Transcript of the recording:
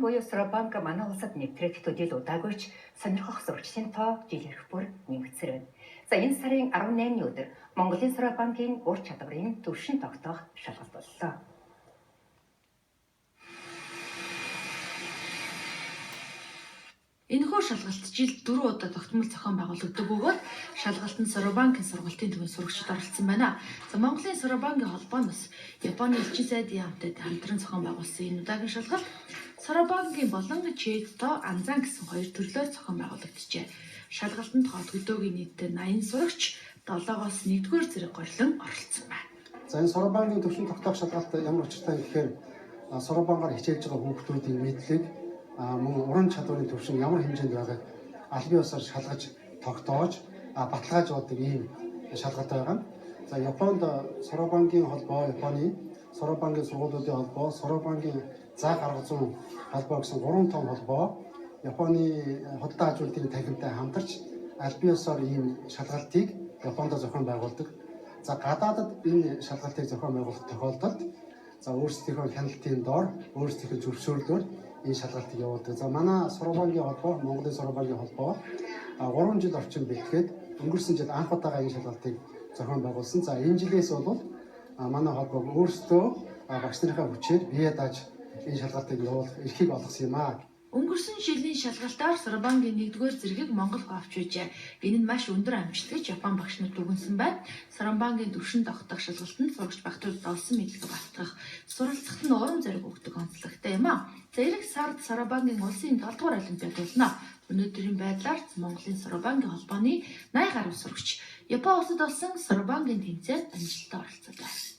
буюу Сарабанк манай улсад нэвтрэх төдийл удаагүйч сонирхох сурагчдын тоо жил ирэх бүр нэмэгдсээр байна. За энэ сарын 18-ны өдөр Монголын Сарабанкийн ур чадварын төвшин тогтоох шалгалт боллоо. Энэхүү шалгалт жил 4 удаа тогтмол зохион байгуулагддаг бөгөөд шалгалтанд Сарабанкийн сургалтын төвийн сурагчид оролцсон байна. За Монголын Сарабанкийн холбооноос Японы элчин сайдын хамтад хамтран зохион байгуулсан энэ удаагийн шалгалт Сарабанкийн болон Чэйдто Анзан гэсэн хоёр төрлөөр зохион байгуулагджээ. Шалгалтанд хот хөдөөгийн нийтдээ 80 сурагч 7-оос 1-р зэрэг горлон оролцсон байна. За энэ Сарабанкийн төвшин тогтоох шалгалт ямар учиртай гэхээр Сарабанкаар хичээж байгаа хүүхдүүдийн мэдлэг мөн уран чадварын төвшин ямар хэмжээнд байгааг аль бие усаар шалгаж тогтоож баталгааж явуулдаг ийм шалгалт байгаа. За Японд Сарабанкийн холбоо, Японы Сарабанкийн сургуулиудын холбоо, Сарабанкийн заа гарга зүүн холбоо гэсэн 3 том холбоо Японы худалдаа аж үйлдвэрийн танхимтай хамтарч аль бие усаар ийм шалгалтыг Японд зохион байгуулдаг. За гадаадад энэ шалгалтыг зохион байгуулах тохиолдолд за өөрсдийнхөө хяналтын доор өөрсдийнхөө зөвшөөрлөөр энэ шалгалтыг явуулдаг. За манай Сарабанкийн холбоо, Монголын Сарабанкийн холбоо 3 жил орчим бэлтгээд өнгөрсөн жил анх удаага энэ шалгалтыг зохион байгуулсан. За энэ жилээс бол манай холбоо өөрсдөө багш нарынхаа хүчээр бие дааж энэ шалгалтыг явуулах эрхийг олгосон юм аа. Өнгөрсөн жилийн шалгалтаар Сарабанкийн 1-р зэргийг Монгол авч байжээ. Энэ нь маш өндөр амжилт гэж Япон багш нар дүгнсэн байна. Сарабанкийн төвшин тогтоох шалгалтанд сурагч багтууд олсон мэдлэг батлах, суралцахад нь урам зориг өгдөг онцлогтой юм аа. За эх сард Сарабанкийн улсын 7-р олимпиад болно. Өнөөдрийн байдлаар Монголын Сарабанкийн холбооны 80 гаруй сурагч Япон улсад болсон Сарабанкийн тэмцээнд амжилттай оролцдог байна.